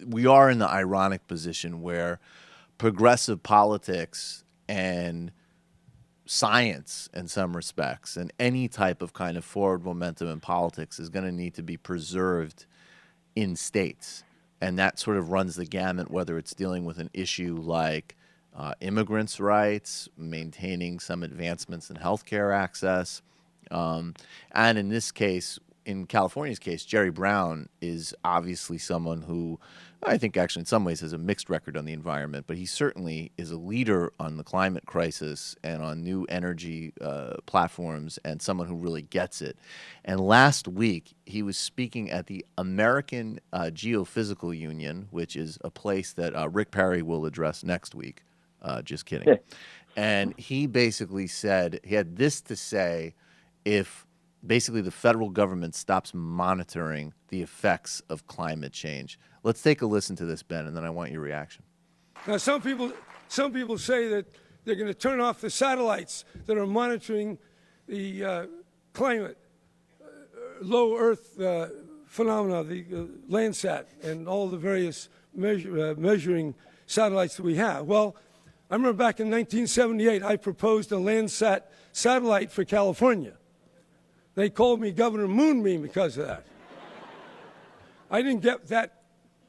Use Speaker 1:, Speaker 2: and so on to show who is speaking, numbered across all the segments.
Speaker 1: we are in the ironic position where progressive politics and science in some respects and any type of kind of forward momentum in politics is going to need to be preserved in states. And that sort of runs the gamut, whether it's dealing with an issue like immigrants' rights, maintaining some advancements in healthcare access. And in this case, in California's case, Jerry Brown is obviously someone who I think actually in some ways has a mixed record on the environment, but he certainly is a leader on the climate crisis and on new energy platforms and someone who really gets it. And last week, he was speaking at the American Geophysical Union, which is a place that Rick Perry will address next week. Just kidding. And he basically said, he had this to say, if basically the federal government stops monitoring the effects of climate change. Let's take a listen to this, Ben, and then I want your reaction.
Speaker 2: Now, some people say that they're going to turn off the satellites that are monitoring the climate, low Earth phenomena, the Landsat, and all the various measuring satellites that we have. Well, I remember back in 1978, I proposed a Landsat satellite for California. They called me Governor Moonbeam because of that. I didn't get that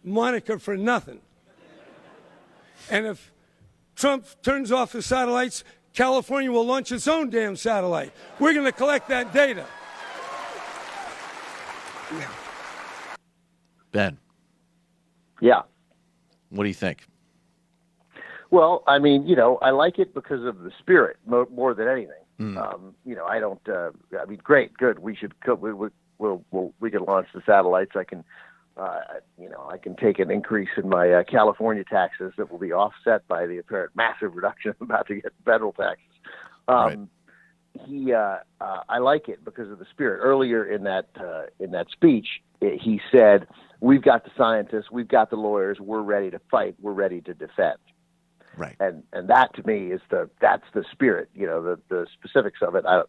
Speaker 2: moniker for nothing. And if Trump turns off the satellites, California will launch its own damn satellite. We're going to collect that data.
Speaker 1: Ben.
Speaker 3: Yeah.
Speaker 1: What do you think?
Speaker 3: Well, I mean, I like it because of the spirit more than anything. I don't. I mean, great, good. We should. We can launch the satellites. I can. I can take an increase in my California taxes that will be offset by the apparent massive reduction I'm about to get in federal taxes.
Speaker 1: Right.
Speaker 3: I like it because of the spirit. Earlier in that speech, he said, "We've got the scientists, we've got the lawyers, we're ready to fight, we're ready to defend."
Speaker 1: Right.
Speaker 3: And that to me is that's the spirit. The specifics of it. I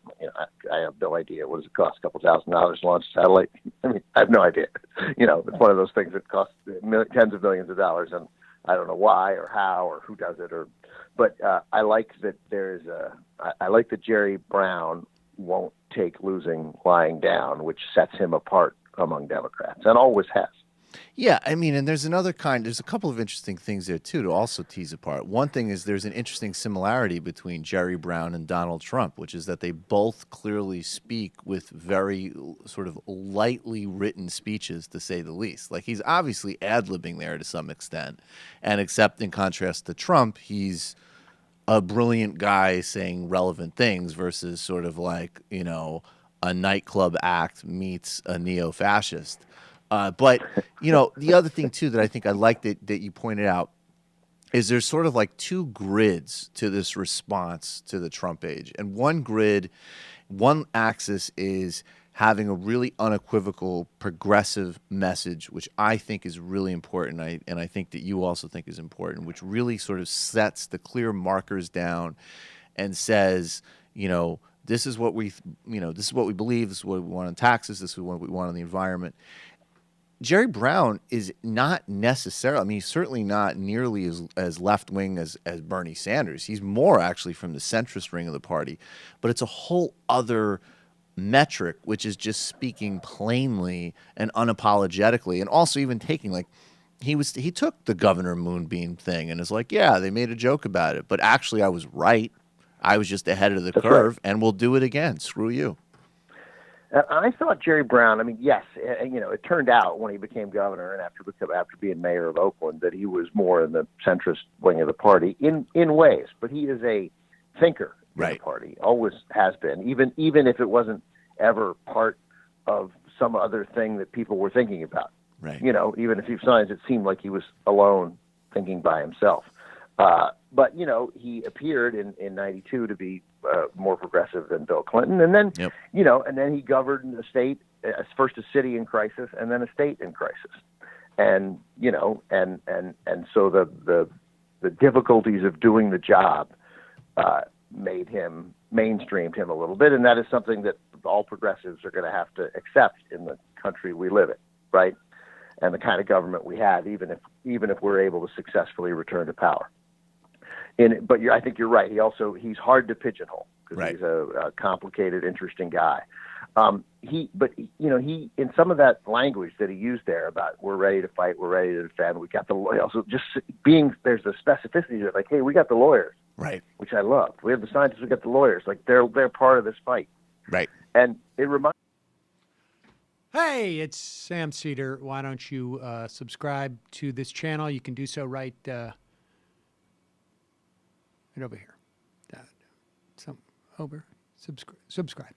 Speaker 3: have no idea. What does it cost? A couple $1,000 to launch a satellite? I mean, I have no idea. It's one of those things that costs tens of millions of dollars, and I don't know why or how or who does it. But I like that I like that Jerry Brown won't take losing lying down, which sets him apart among Democrats and always has.
Speaker 1: Yeah, I mean, and there's a couple of interesting things there, too, to also tease apart. One thing is there's an interesting similarity between Jerry Brown and Donald Trump, which is that they both clearly speak with very sort of lightly written speeches, to say the least. Like, he's obviously ad-libbing there to some extent, and except in contrast to Trump, he's a brilliant guy saying relevant things versus sort of like, a nightclub act meets a neo-fascist. But, the other thing, too, that I think I like that you pointed out is there's sort of like two grids to this response to the Trump age. And one axis is having a really unequivocal progressive message, which I think is really important. And I think that you also think is important, which really sort of sets the clear markers down and says, this is what we believe, this is what we want on taxes, this is what we want on the environment. Jerry Brown is not necessarily, he's certainly not nearly as left-wing as Bernie Sanders. He's more actually from the centrist ring of the party. But it's a whole other metric, which is just speaking plainly and unapologetically, and also even taking, he took the Governor Moonbeam thing and is like, yeah, they made a joke about it. But actually, I was right. I was just ahead of the curve, right. And we'll do it again. Screw you.
Speaker 3: I thought Jerry Brown, yes, it turned out when he became governor and after being mayor of Oakland that he was more in the centrist wing of the party in ways, but he is a thinker in the party, always has been, even if it wasn't ever part of some other thing that people were thinking about.
Speaker 1: Right.
Speaker 3: Even if sometimes it seemed like he was alone thinking by himself. But, he appeared in 92 to be more progressive than Bill Clinton. And then, and then he governed a state, first a city in crisis and then a state in crisis. And, and so the difficulties of doing the job mainstreamed him a little bit. And that is something that all progressives are going to have to accept in the country we live in, right? and the kind of government we have, even if we're able to successfully return to power. But I think you're right. He's hard to pigeonhole because
Speaker 1: Right.
Speaker 3: he's a complicated, interesting guy. He in some of that language that he used there about we're ready to fight, we're ready to defend, we got the lawyers. So just there's the specificity of like, hey, we got the lawyers,
Speaker 1: Right.
Speaker 3: which I love. We have the scientists, we got the lawyers. Like they're part of this fight,
Speaker 1: Right.
Speaker 3: and it reminds.
Speaker 4: Hey, it's Sam Seder. Why don't you subscribe to this channel? You can do so right over here. Subscribe.